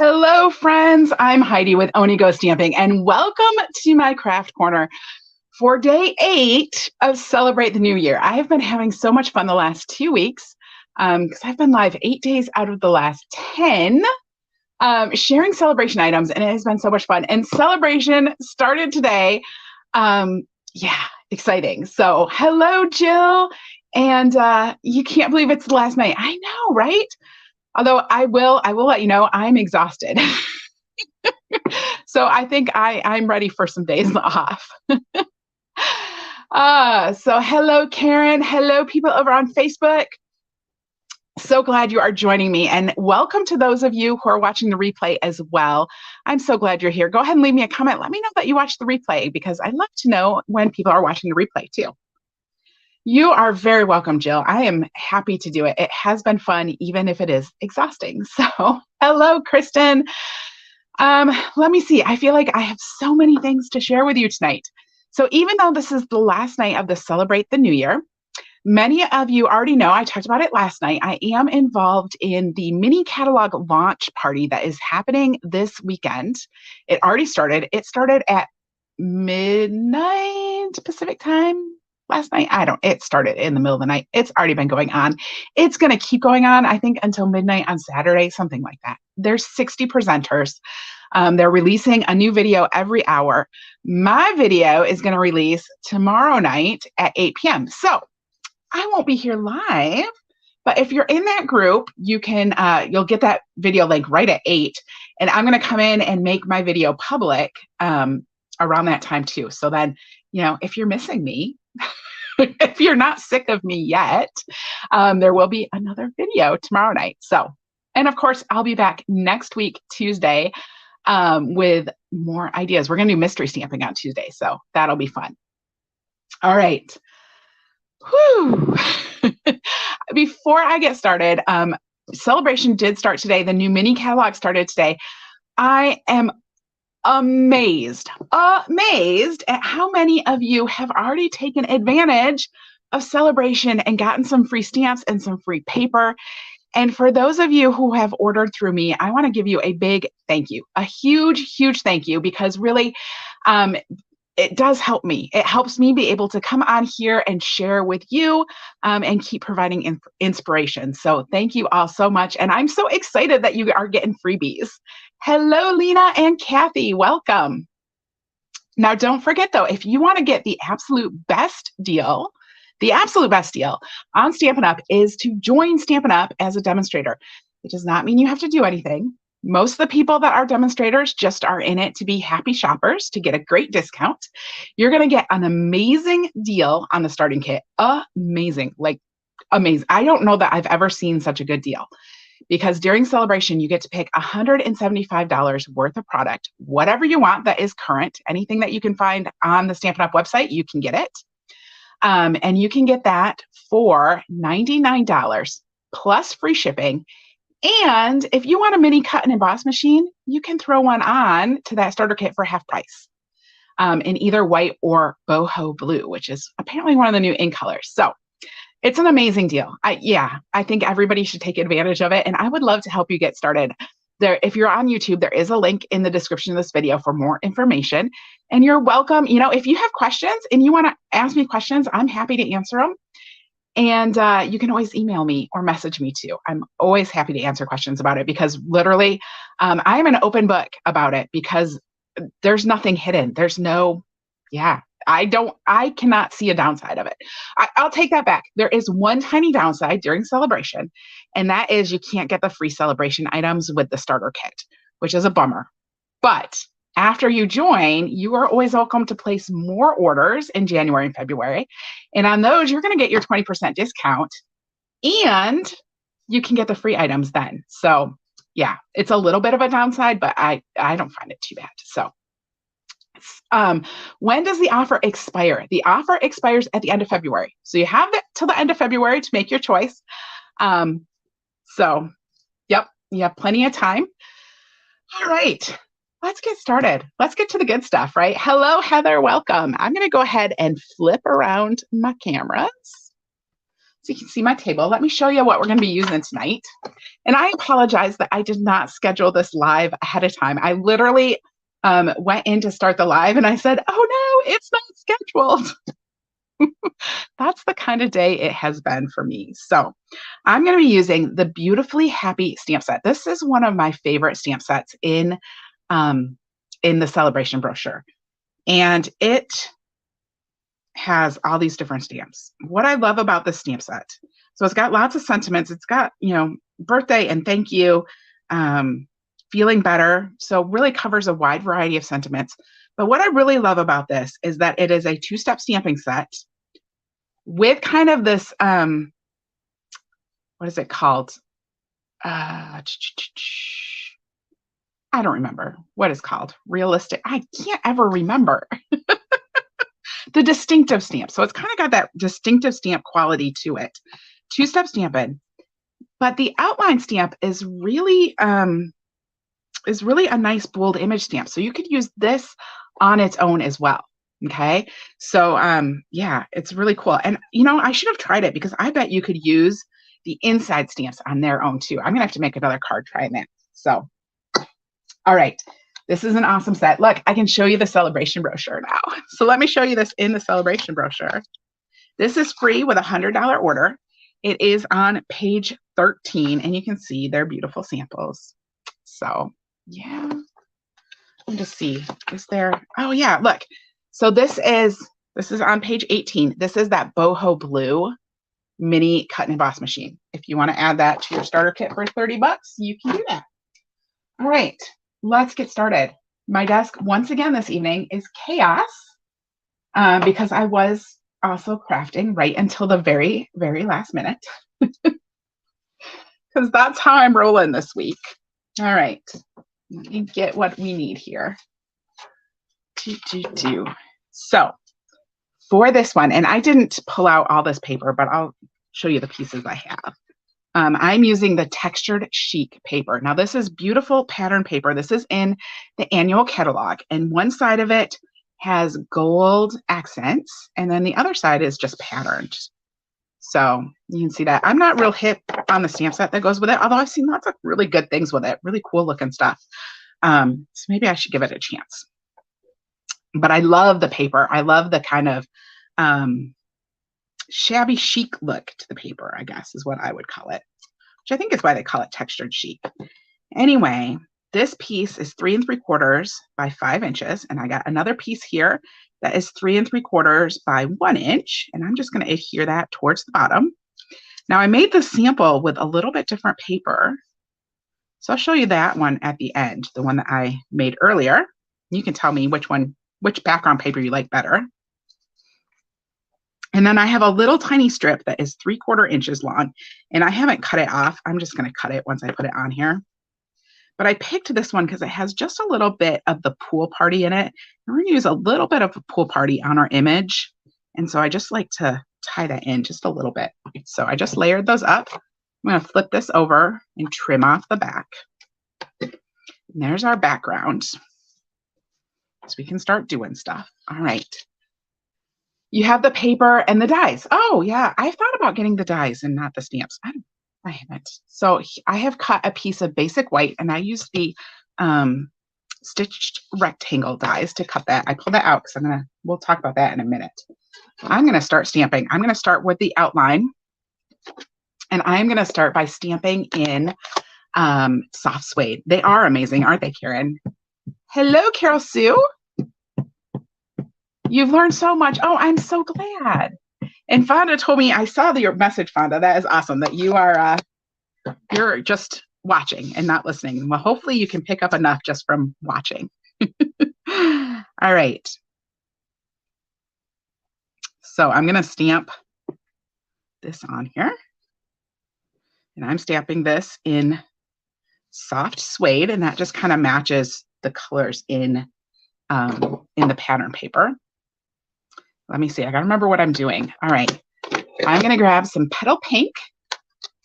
Hello, friends. I'm Heidi with Onigo Stamping, and welcome to my craft corner for day 8 of Celebrate the New Year. I have been having so much fun the last 2 weeks because I've been live 8 days out of the last 10 sharing celebration items, and it has been so much fun. And celebration started today. Um, yeah, exciting. So, hello, Jill. And you can't believe it's the last night. I know, right? Although I will let you know I'm exhausted. So I think I'm ready for some days off. So hello, Karen. Hello, people over on Facebook. So glad you are joining me, and welcome to those of you who are watching the replay as well. I'm so glad you're here. Go ahead and leave me a comment. Let me know that you watched the replay because I'd love to know when people are watching the replay too. You are very welcome, Jill. I am happy to do it. It has been fun, even if it is exhausting. So hello, Kristen. Let me see. I feel like I have so many things to share with you tonight. So even though this is the last night of the Celebrate the New Year, many of you already know, I talked about it last night, I am involved in the mini catalog launch party that is happening this weekend. It already started. It started at midnight Pacific time last night. It started in the middle of the night. It's already been going on. It's going to keep going on, I think, until midnight on Saturday, something like that. There's 60 presenters. They're releasing a new video every hour. My video is going to release tomorrow night at 8 p.m. So I won't be here live, but if you're in that group, you'll get that video link right at 8. And I'm going to come in and make my video public around that time too. So then, if you're missing me, if you're not sick of me yet, there will be another video tomorrow night. So, and of course, I'll be back next week, Tuesday, with more ideas. We're going to do mystery stamping on Tuesday, so that'll be fun. All right. Whew. Before I get started, Celebration did start today. The new mini catalog started today. I am amazed at how many of you have already taken advantage of Celebration and gotten some free stamps and some free paper. And for those of you who have ordered through me, I want to give you a big thank you, a huge, huge thank you, because really, it does help me. It helps me be able to come on here and share with you and keep providing inspiration. So thank you all so much. And I'm so excited that you are getting freebies. Hello, Lena and Kathy. Welcome. Now, don't forget, though, if you want to get the absolute best deal on Stampin' Up is to join Stampin' Up as a demonstrator. It does not mean you have to do anything. Most of the people that are demonstrators just are in it to be happy shoppers, to get a great discount. You're going to get an amazing deal on the starting kit. Amazing, like amazing. I don't know that I've ever seen such a good deal, because during Celebration, you get to pick $175 worth of product, whatever you want that is current. Anything that you can find on the Stampin' Up website, you can get it. And you can get that for $99 plus free shipping. And if you want a mini cut and emboss machine, you can throw one on to that starter kit for half price in either white or boho blue, which is apparently one of the new ink colors. So it's an amazing deal. I think everybody should take advantage of it. And I would love to help you get started. There, if you're on YouTube, there is a link in the description of this video for more information. And you're welcome. If you have questions and you want to ask me questions, I'm happy to answer them. And you can always email me or message me too. I'm always happy to answer questions about it, because literally I'm an open book about it, because there's nothing hidden. I cannot see a downside of it. I'll take that back. There is one tiny downside during Celebration, and that is you can't get the free Celebration items with the starter kit, which is a bummer. But after you join, you are always welcome to place more orders in January and February. And on those, you're going to get your 20% discount, and you can get the free items then. So yeah, it's a little bit of a downside, but I don't find it too bad. So when does the offer expire? The offer expires at the end of February. So you have it till the end of February to make your choice. Yep, you have plenty of time. All right. Let's get started. Let's get to the good stuff, right? Hello, Heather. Welcome. I'm going to go ahead and flip around my cameras So you can see my table. Let me show you what we're going to be using tonight. And I apologize that I did not schedule this live ahead of time. I literally went in to start the live and I said, oh no, it's not scheduled. That's the kind of day it has been for me. So I'm going to be using the Beautifully Happy stamp set. This is one of my favorite stamp sets in the Sale-A-Bration brochure. And it has all these different stamps. What I love about this stamp set, so it's got lots of sentiments. It's got, birthday and thank you, feeling better. So really covers a wide variety of sentiments. But what I really love about this is that it is a 2-step stamping set with kind of this, what is it called? I don't remember what it's called. Realistic. I can't ever remember. The distinctive stamp. So it's kind of got that distinctive stamp quality to it. 2-step stamping. But the outline stamp is really a nice bold image stamp. So you could use this on its own as well. Okay. So yeah, it's really cool. And I should have tried it because I bet you could use the inside stamps on their own too. I'm gonna have to make another card trying that. So all right. This is an awesome set. Look, I can show you the Sale-A-Bration brochure now. So let me show you this in the Sale-A-Bration brochure. This is free with a $100 order. It is on page 13, and you can see they're beautiful samples. So yeah, let me just see. Is there? Oh yeah, look. So this is on page 18. This is that boho blue mini cut and emboss machine. If you want to add that to your starter kit for $30, you can do that. All right. Let's get started. My desk, once again this evening, is chaos because I was also crafting right until the very, very last minute because that's how I'm rolling this week. All right. Let me get what we need here. So for this one, and I didn't pull out all this paper, but I'll show you the pieces I have. I'm using the textured chic paper. Now this is beautiful pattern paper. This is in the annual catalog, and one side of it has gold accents, and then the other side is just patterned. So you can see that. I'm not real hip on the stamp set that goes with it, although I've seen lots of really good things with it, really cool looking stuff. So maybe I should give it a chance. But I love the paper. I love the kind of shabby chic look to the paper, I guess is what I would call it, which I think is why they call it textured chic. Anyway, this piece is 3 3/4 by 5 inches, and I got another piece here that is 3 3/4 by 1 inch, and I'm just going to adhere that towards the bottom. Now I made the sample with a little bit different paper, so I'll show you that one at the end, the one that I made earlier. You can tell me which background paper you like better. And then I have a little tiny strip that is 3/4 inches long, and I haven't cut it off. I'm just going to cut it once I put it on here. But I picked this one because it has just a little bit of the pool party in it. And we're going to use a little bit of a pool party on our image. And so I just like to tie that in just a little bit. So I just layered those up. I'm going to flip this over and trim off the back. And there's our background. So we can start doing stuff. All right. You have the paper and the dies. Oh, yeah. I thought about getting the dies and not the stamps. I haven't. So I have cut a piece of basic white, and I used the stitched rectangle dies to cut that. I pulled that out because we'll talk about that in a minute. I'm going to start stamping. I'm going to start with the outline, and I'm going to start by stamping in soft suede. They are amazing, aren't they, Karen? Hello, Carol Sue. You've learned so much. Oh, I'm so glad. And Fonda told me, I saw your message, Fonda. That is awesome that you are, you're just watching and not listening. Well, hopefully you can pick up enough just from watching. All right. So I'm going to stamp this on here. And I'm stamping this in soft suede, and that just kind of matches the colors in the pattern paper. Let me see. I got to remember what I'm doing. All right. I'm going to grab some petal pink.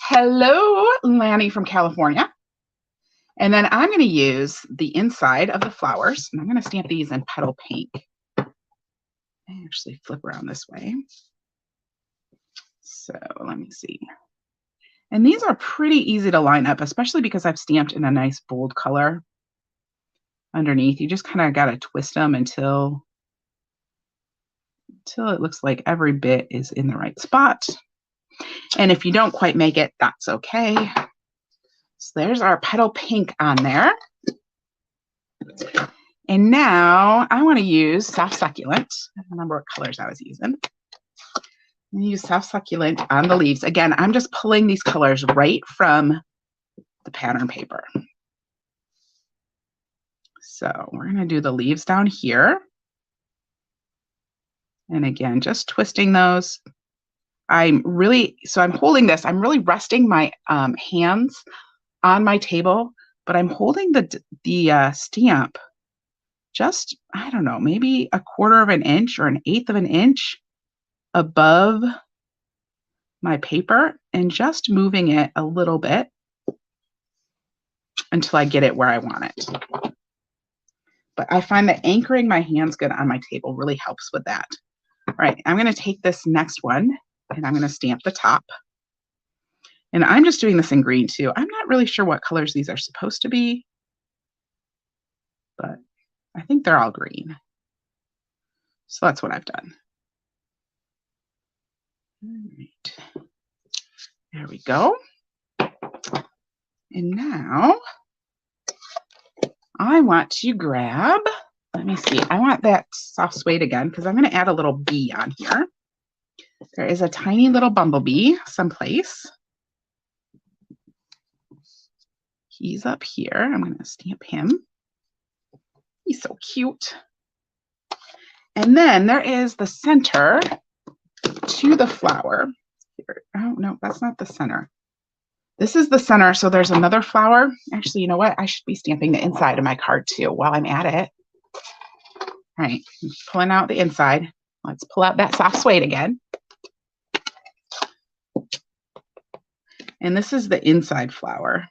Hello, Lanny from California. And then I'm going to use the inside of the flowers, and I'm going to stamp these in petal pink. I actually flip around this way. So let me see. And these are pretty easy to line up, especially because I've stamped in a nice bold color underneath. You just kind of got to twist them until it looks like every bit is in the right spot. And if you don't quite make it, that's okay. So there's our petal pink on there. And now I want to use soft succulent. I don't remember what colors I was using. I'm going to use soft succulent on the leaves. Again, I'm just pulling these colors right from the pattern paper. So we're going to do the leaves down here. And again, just twisting those. I'm holding this. I'm really resting my hands on my table, but I'm holding the stamp just, I don't know, maybe 1/4 of an inch or 1/8 of an inch above my paper and just moving it a little bit until I get it where I want it. But I find that anchoring my hands good on my table really helps with that. All right, I'm going to take this next one and I'm going to stamp the top. And I'm just doing this in green too. I'm not really sure what colors these are supposed to be, but I think they're all green. So that's what I've done. All right. There we go. And now I want to grab, let me see, I want that soft suede again because I'm going to add a little bee on here. There is a tiny little bumblebee someplace. He's up here. I'm going to stamp him. He's so cute. And then there is the center to the flower. Here. Oh, no, that's not the center. This is the center. So there's another flower. Actually, you know what? I should be stamping the inside of my card too while I'm at it. All right, I'm pulling out the inside. Let's pull out that soft suede again. And this is the inside flower.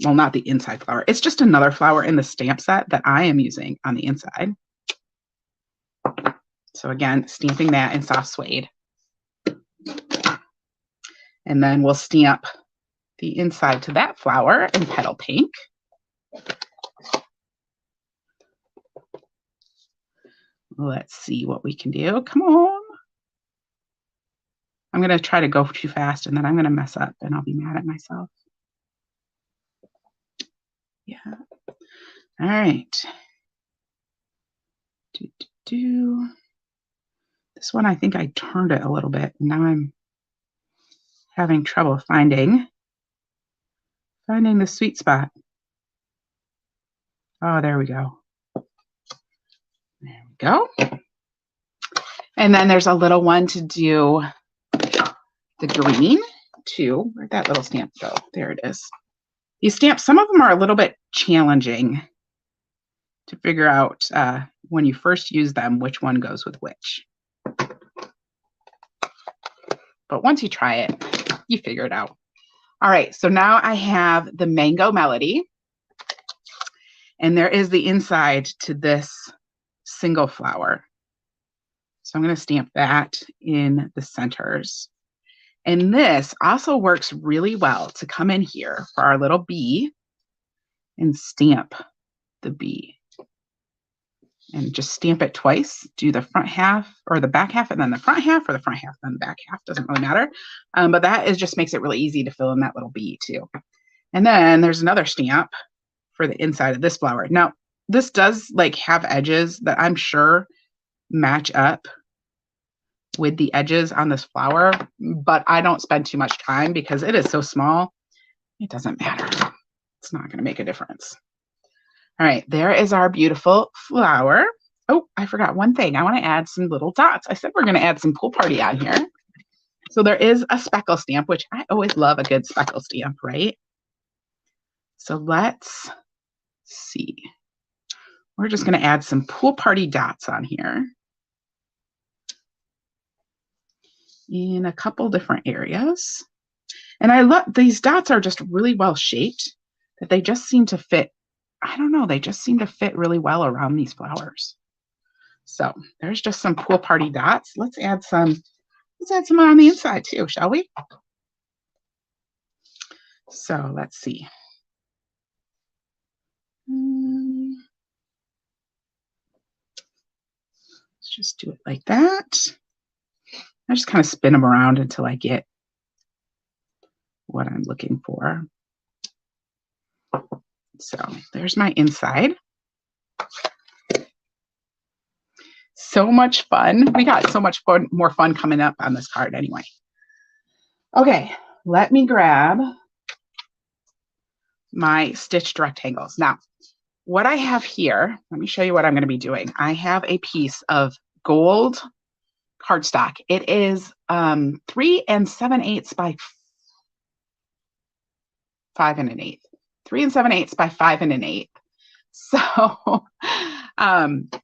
Well, not the inside flower. It's just another flower in the stamp set that I am using on the inside. So again, stamping that in soft suede. And then we'll stamp the inside to that flower in petal pink. Let's see what we can do. Come on. I'm going to try to go too fast and then I'm going to mess up and I'll be mad at myself. Yeah. All right. This one, I think I turned it a little bit. Now I'm having trouble finding the sweet spot. Oh, there we go. There we go. And then there's a little one to do the green too. Where'd that little stamp go? There it is. These stamps, some of them are a little bit challenging to figure out when you first use them, which one goes with which. But once you try it, you figure it out. All right, so now I have the Mango Melody. And there is the inside to this single flower. So I'm going to stamp that in the centers. And this also works really well to come in here for our little bee and stamp the bee. And just stamp it twice. Do the front half or the back half and then the front half, or the front half and then the back half. Doesn't really matter. But that just makes it really easy to fill in that little bee too. And then there's another stamp for the inside of this flower. Now, this does like have edges that I'm sure match up with the edges on this flower, but I don't spend too much time because it is so small. It doesn't matter. It's not going to make a difference. All right, there is our beautiful flower. Oh, I forgot one thing. I want to add some little dots. I said we're going to add some Pool Party on here. So there is a speckle stamp, which I always love a good speckle stamp, right? So let's see. We're just going to add some Pool Party dots on here in a couple different areas. And I love these dots are just really well shaped that they just seem to fit. I don't know, they just seem to fit really well around these flowers. So there's just some pool party dots. Let's add some on the inside too, shall we? So let's see. Let's just do it like that. I just kind of spin them around until I get what I'm looking for. So there's my inside. So much fun. We got so much more fun coming up on this card anyway. Okay, let me grab my stitched rectangles. Now, what I have here, let me show you what I'm going to be doing. I have a piece of gold cardstock. It is 3 7/8 by 5 1/8. 3 7/8 by 5 1/8. So,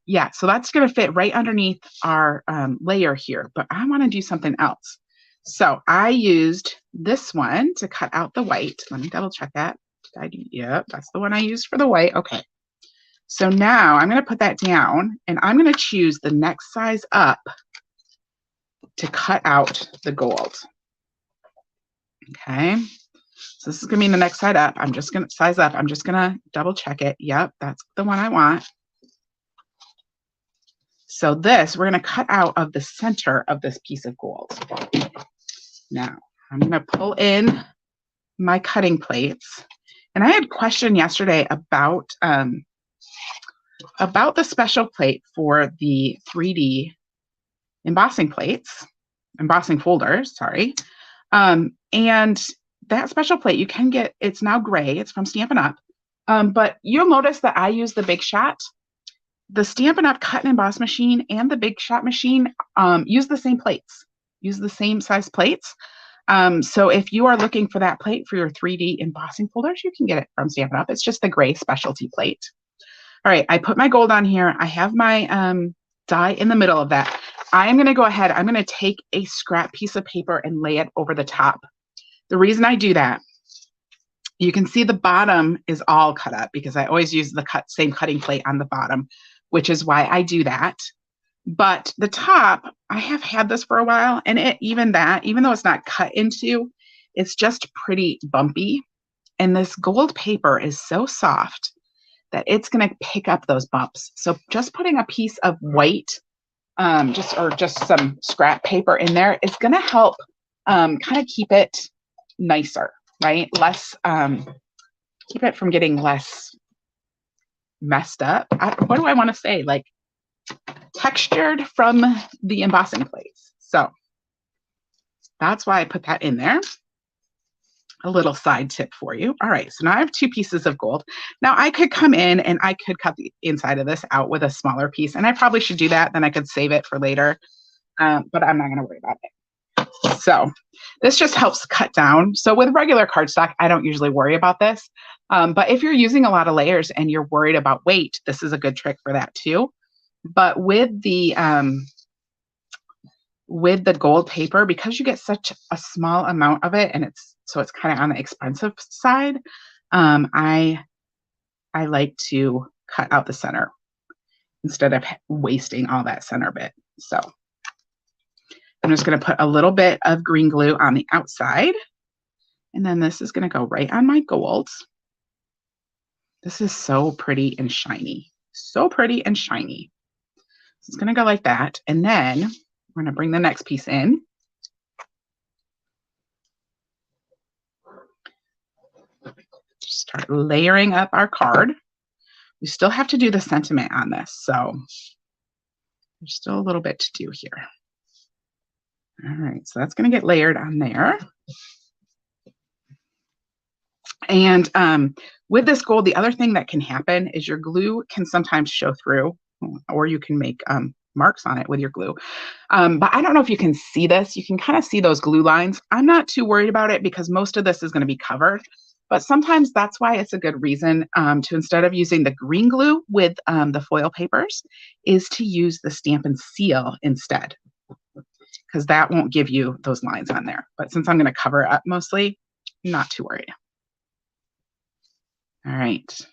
yeah, so that's going to fit right underneath our layer here, but I want to do something else. So I used this one to cut out the white. Let me double check that. Yep, that's the one I used for the white. Okay. So now I'm going to put that down and I'm going to choose the next size up to cut out the gold. Okay. So this is going to be the next side up. I'm just going to size up. I'm just going to double check it. Yep, that's the one I want. So this, we're going to cut out of the center of this piece of gold. Now, I'm going to pull in my cutting plates. And I had a question yesterday about the special plate for the 3D embossing plates, embossing folders, sorry. And that special plate you can get, it's now gray, it's from Stampin' Up. But you'll notice that I use the Big Shot. The Stampin' Up cut and emboss machine and the Big Shot machine use the same plates, use the same size plates. So if you are looking for that plate for your 3D embossing folders, you can get it from Stampin' Up. It's just the gray specialty plate. All right, I put my gold on here. I have my die in the middle of that. I am going to go ahead. I'm going to take a scrap piece of paper and lay it over the top. The reason I do that, you can see the bottom is all cut up because I always use the same cutting plate on the bottom, which is why I do that. But the top, I have had this for a while, and even though it's not cut into, it's just pretty bumpy. And this gold paper is so soft that it's going to pick up those bumps. So just putting a piece of white, just some scrap paper in there is going to help kind of keep it nicer, right? Less, keep it from getting less messed up. What do I want to say? Like textured from the embossing plates. So that's why I put that in there. A little side tip for you. All right, so now I have 2 pieces of gold. Now I could come in and I could cut the inside of this out with a smaller piece, and I probably should do that. Then I could save it for later, but I'm not going to worry about it. So this just helps cut down. So with regular cardstock, I don't usually worry about this. But if you're using a lot of layers and you're worried about weight, this is a good trick for that too. But with the gold paper, because you get such a small amount of it, and it's kind of on the expensive side, I like to cut out the center instead of wasting all that center bit. So I'm just going to put a little bit of green glue on the outside, and then this is going to go right on my gold. This is so pretty and shiny. So pretty and shiny. So it's going to go like that, and then we're going to bring the next piece in. Start layering up our card. We still have to do the sentiment on this, so there's still a little bit to do here. All right, so that's going to get layered on there. And with this gold, the other thing that can happen is your glue can sometimes show through, or you can make marks on it with your glue. But I don't know if you can see this. You can kind of see those glue lines. I'm not too worried about it because most of this is going to be covered. But sometimes that's why it's a good reason to, instead of using the green glue with the foil papers, is to use the Stampin' Seal instead, because that won't give you those lines on there. But since I'm going to cover it up mostly, I'm not too worried. All right.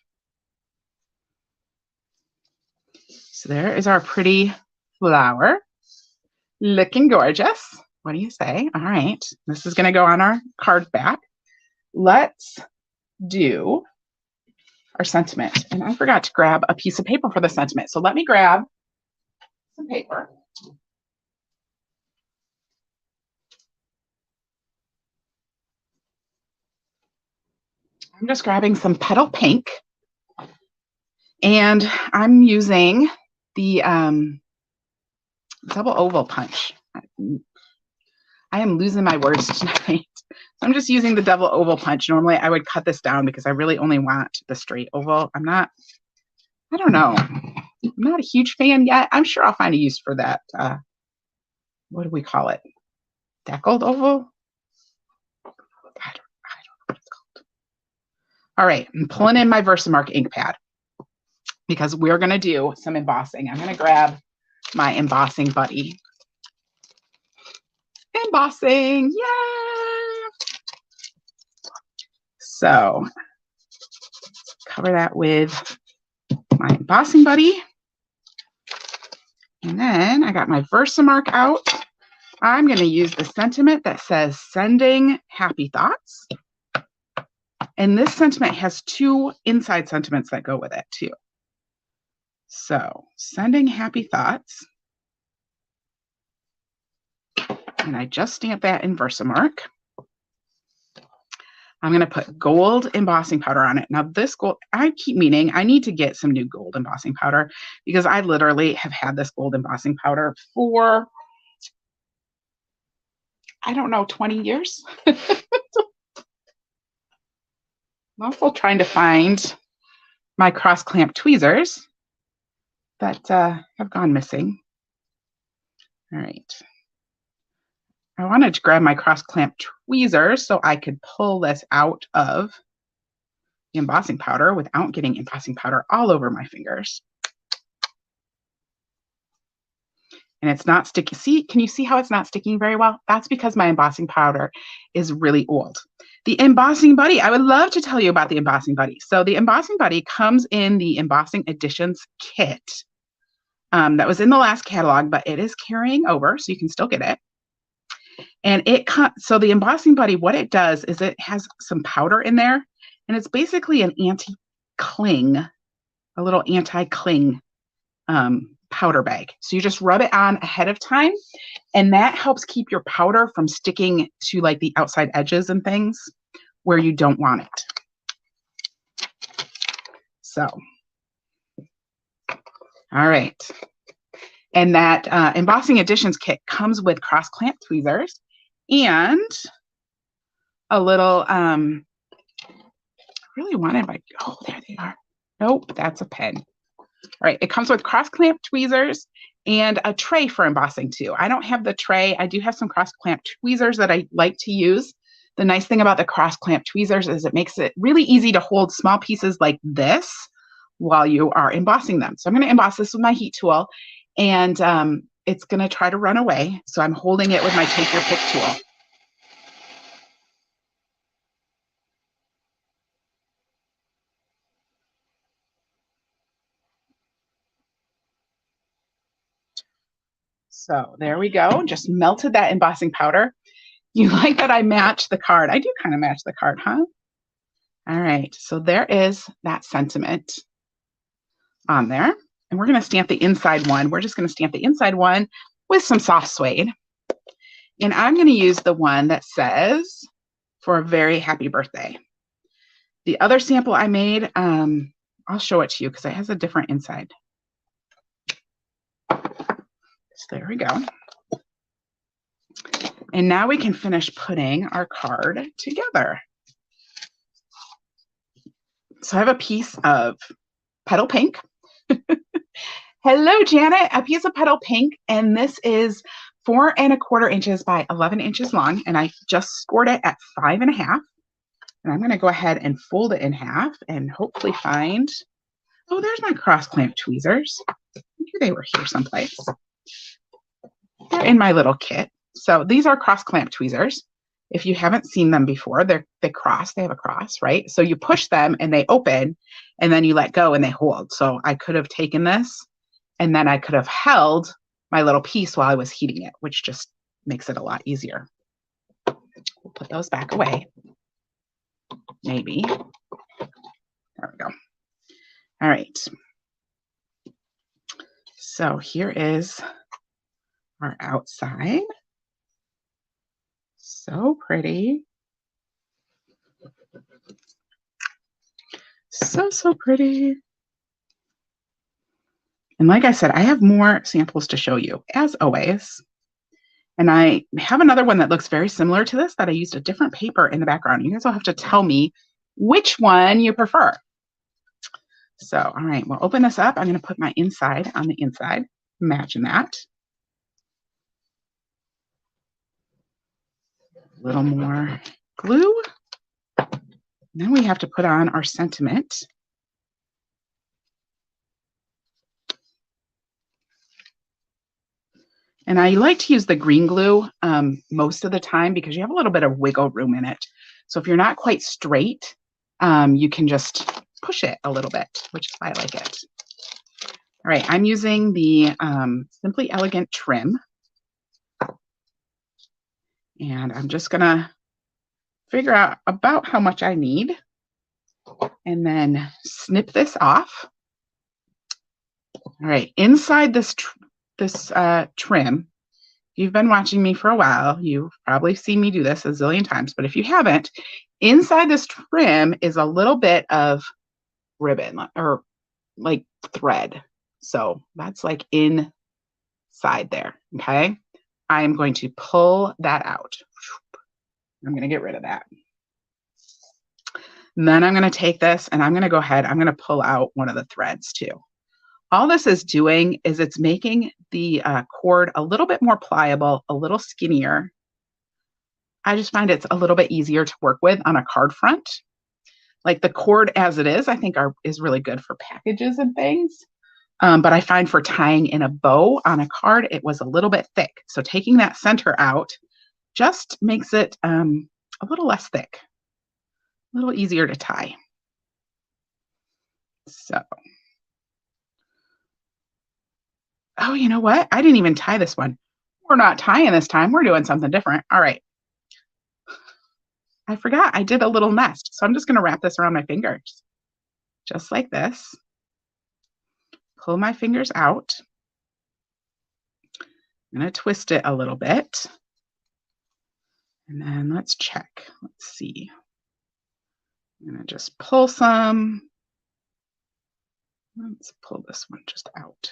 So there is our pretty flower. Looking gorgeous. What do you say? All right. This is going to go on our card back. Let's do our sentiment. And I forgot to grab a piece of paper for the sentiment. So let me grab some paper. I'm just grabbing some petal pink. And I'm using the double oval punch. I am losing my words tonight. I'm just using the double oval punch. Normally I would cut this down because I really only want the straight oval. I don't know. I'm not a huge fan yet. I'm sure I'll find a use for that. What do we call it? Deckled oval? I don't know what it's called. All right, I'm pulling in my Versamark ink pad because we're going to do some embossing. I'm going to grab my embossing buddy. Embossing, yay! So cover that with my embossing buddy. And then I got my Versamark out. I'm going to use the sentiment that says sending happy thoughts. And this sentiment has two inside sentiments that go with it too. So sending happy thoughts. And I just stamped that in Versamark. I'm going to put gold embossing powder on it. Now this gold, I keep meaning I need to get some new gold embossing powder because I literally have had this gold embossing powder for, I don't know, 20 years. I'm also trying to find my cross clamp tweezers that have gone missing. All right. I wanted to grab my cross clamp tweezers so I could pull this out of the embossing powder without getting embossing powder all over my fingers. And it's not sticky. See, can you see how it's not sticking very well? That's because my embossing powder is really old. The embossing buddy, I would love to tell you about the embossing buddy. So the embossing buddy comes in the embossing additions kit that was in the last catalog, but it is carrying over, so you can still get it. And so the embossing buddy, what it does is it has some powder in there, and it's basically an anti-cling, a little anti-cling powder bag. So you just rub it on ahead of time, and that helps keep your powder from sticking to like the outside edges and things where you don't want it. So, all right. And that embossing additions kit comes with cross clamp tweezers and a little, really wanted my, oh, there they are. Nope, that's a pen. All right, it comes with cross clamp tweezers and a tray for embossing too. I don't have the tray. I do have some cross clamp tweezers that I like to use. The nice thing about the cross clamp tweezers is it makes it really easy to hold small pieces like this while you are embossing them. So I'm going to emboss this with my heat tool, and it's going to try to run away. So I'm holding it with my take your pick tool. So there we go. Just melted that embossing powder. You like that I match the card? I do kind of match the card, huh? All right. So there is that sentiment on there. And we're going to stamp the inside one. We're just going to stamp the inside one with some soft suede. And I'm going to use the one that says, for a very happy birthday. The other sample I made, I'll show it to you because it has a different inside. So there we go. And now we can finish putting our card together. So I have a piece of petal pink. Hello, Janet, a piece of petal pink. And this is 4 1/4 inches by 11 inches long. And I just scored it at 5 1/2. And I'm going to go ahead and fold it in half and hopefully find, oh, there's my cross clamp tweezers. I knew they were here someplace. They're in my little kit. So these are cross clamp tweezers. If you haven't seen them before, they have a cross, right? So you push them and they open, and then you let go and they hold. So I could have taken this and then I could have held my little piece while I was heating it, which just makes it a lot easier. We'll put those back away. Maybe. There we go. All right. So here is our outside. So pretty. So pretty. And like I said, I have more samples to show you, as always. And I have another one that looks very similar to this that I used a different paper in the background. You guys will have to tell me which one you prefer. So, all right, we'll open this up. I'm going to put my inside on the inside. Imagine that. A little more glue. And then we have to put on our sentiment. And I like to use the green glue most of the time because you have a little bit of wiggle room in it. So if you're not quite straight, you can just push it a little bit, which is why I like it. All right, I'm using the Simply Elegant trim. And I'm just going to figure out about how much I need and then snip this off. All right, inside this trim, if you've been watching me for a while, you've probably seen me do this a zillion times, but if you haven't, inside this trim is a little bit of ribbon or like thread. So that's like inside there, okay? I am going to pull that out. I'm going to get rid of that. And then I'm going to take this and I'm going to go ahead, I'm going to pull out one of the threads too. All this is doing is it's making the cord a little bit more pliable, a little skinnier. I just find it's a little bit easier to work with on a card front. Like the cord as it is, I think is really good for packages and things. But I find for tying in a bow on a card, it was a little bit thick. So taking that center out just makes it a little less thick, a little easier to tie. So, oh, you know what? I didn't even tie this one. We're not tying this time. We're doing something different. All right. I forgot I did a little nest. So I'm just going to wrap this around my fingers, just like this. Pull my fingers out. I'm going to twist it a little bit. And then let's check. Let's see. I'm going to just pull some. Let's pull this one just out.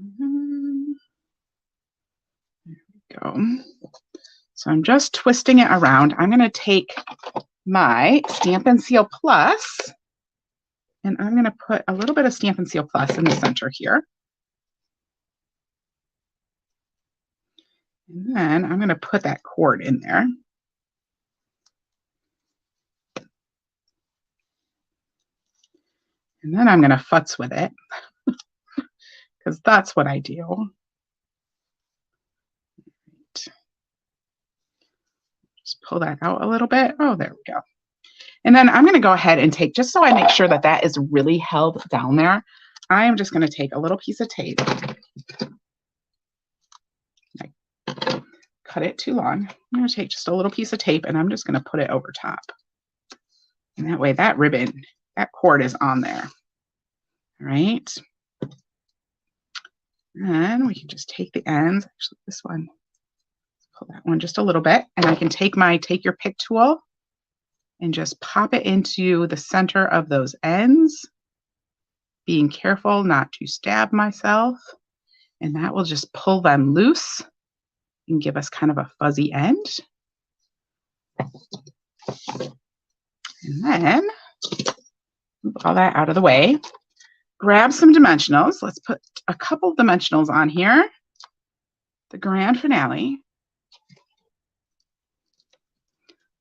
There we go. So I'm just twisting it around. I'm going to take my Stampin' Seal Plus, and I'm going to put a little bit of Stampin' Seal Plus in the center here. And then I'm going to put that cord in there. And then I'm going to futz with it because that's what I do. Right. Just pull that out a little bit. Oh, there we go. And then I'm going to go ahead and take, just so I make sure that that is really held down there, I am just going to take a little piece of tape. I cut it too long. I'm going to take just a little piece of tape and I'm just going to put it over top. And that way that ribbon, that cord is on there. All right. And we can just take the ends. Actually, this one, pull that one just a little bit. And I can take my take your pick tool and just pop it into the center of those ends, being careful not to stab myself. And that will just pull them loose and give us kind of a fuzzy end. And then move all that out of the way. Grab some dimensionals. Let's put a couple dimensionals on here. The grand finale.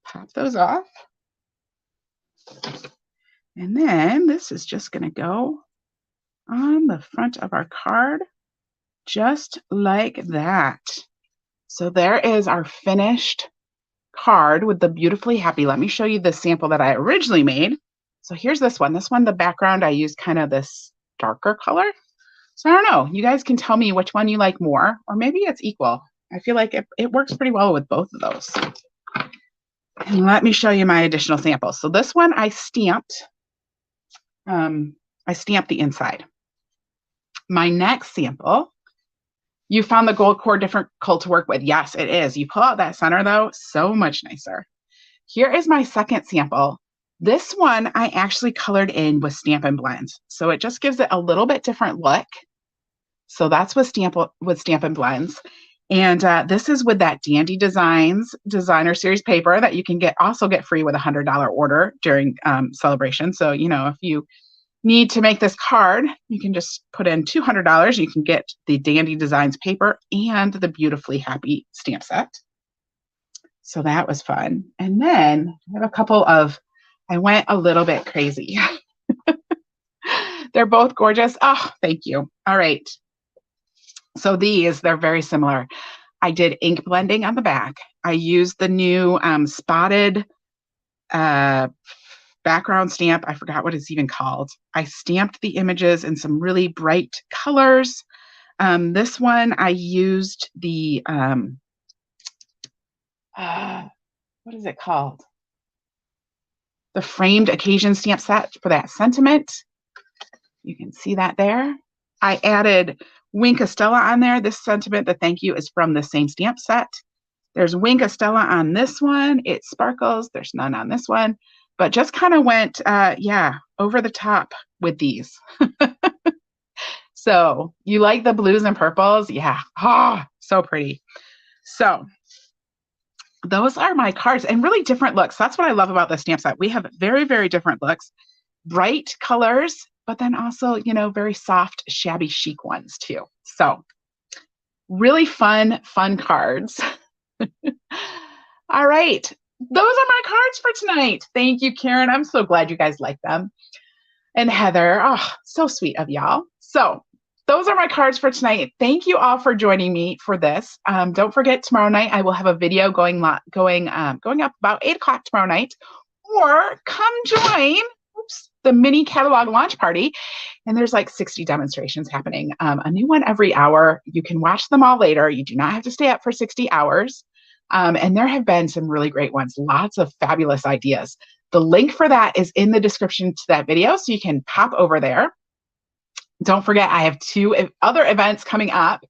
Pop those off. And then this is just going to go on the front of our card, just like that. So there is our finished card with the beautifully happy. Let me show you the sample that I originally made So here's this one. This one, the background, I used kind of this darker color. So I don't know. You guys can tell me which one you like more, or maybe it's equal. I feel like it works pretty well with both of those. And let me show you my additional samples. So this one I stamped. I stamped the inside. My next sample, you found the gold core difficult to work with. Yes, it is. You pull out that center though, so much nicer. Here is my second sample. This one I actually colored in with Stampin' Blends. So it just gives it a little bit different look. So that's with Stampin' Blends. And this is with that Dandy Designs Designer Series paper that you can also get free with a $100 order during Sale-A-Bration. So, you know, if you need to make this card, you can just put in $200. You can get the Dandy Designs paper and the Beautifully Happy stamp set. So that was fun. And then I have a couple of, I went a little bit crazy. They're both gorgeous. Oh, thank you. All right. So they're very similar. I did ink blending on the back. I used the new spotted background stamp. I forgot what it's even called. I stamped the images in some really bright colors. This one I used the, what is it called? The framed occasion stamp set for that sentiment. You can see that there. I added Wink of Stella on there. This sentiment, the thank you, is from the same stamp set. There's Wink of Stella on this one. It sparkles. There's none on this one. But just kind of went, over the top with these. So you like the blues and purples? Yeah. Oh, so pretty. So those are my cards and really different looks. That's what I love about the stamp set. We have very, very different looks, bright colors, but then also, you know, very soft, shabby chic ones too. So really fun cards. All right. Those are my cards for tonight. Thank you, Karen. I'm so glad you guys like them. And Heather, oh, so sweet of y'all. So those are my cards for tonight. Thank you all for joining me for this. Don't forget, tomorrow night I will have a video going up about 8 o'clock tomorrow night. Or come join the mini catalog launch party. And there's like 60 demonstrations happening. A new one every hour. You can watch them all later. You do not have to stay up for 60 hours. And there have been some really great ones. Lots of fabulous ideas. The link for that is in the description to that video, so you can pop over there. Don't forget, I have 2 other events coming up.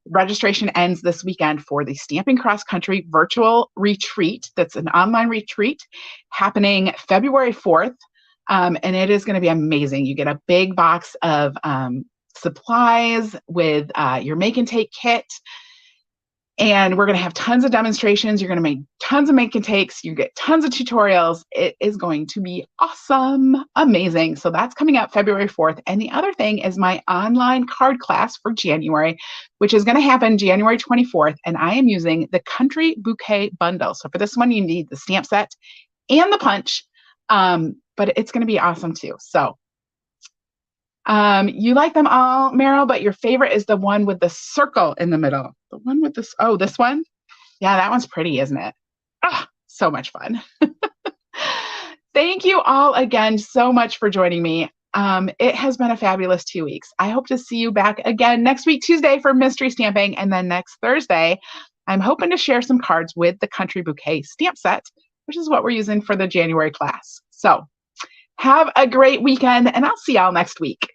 Registration ends this weekend for the Stamping Cross Country virtual retreat. That's an online retreat happening February 4th. And it is going to be amazing. You get a big box of supplies with your make and take kit. And we're going to have tons of demonstrations. You're going to make tons of make and takes. You get tons of tutorials. It is going to be awesome, amazing. So that's coming up February 4th. And the other thing is my online card class for January, which is going to happen January 24th. And I am using the Country Bouquet Bundle. So for this one, you need the stamp set and the punch. But it's going to be awesome too. So you like them all, Meryl, but your favorite is the one with the circle in the middle. The one with this, this one? Yeah, that one's pretty, isn't it? Ah, so much fun. Thank you all again so much for joining me. It has been a fabulous 2 weeks. I hope to see you back again next week, Tuesday, for mystery stamping. And then next Thursday, I'm hoping to share some cards with the Country Bouquet stamp set, which is what we're using for the January class. So have a great weekend, and I'll see y'all next week.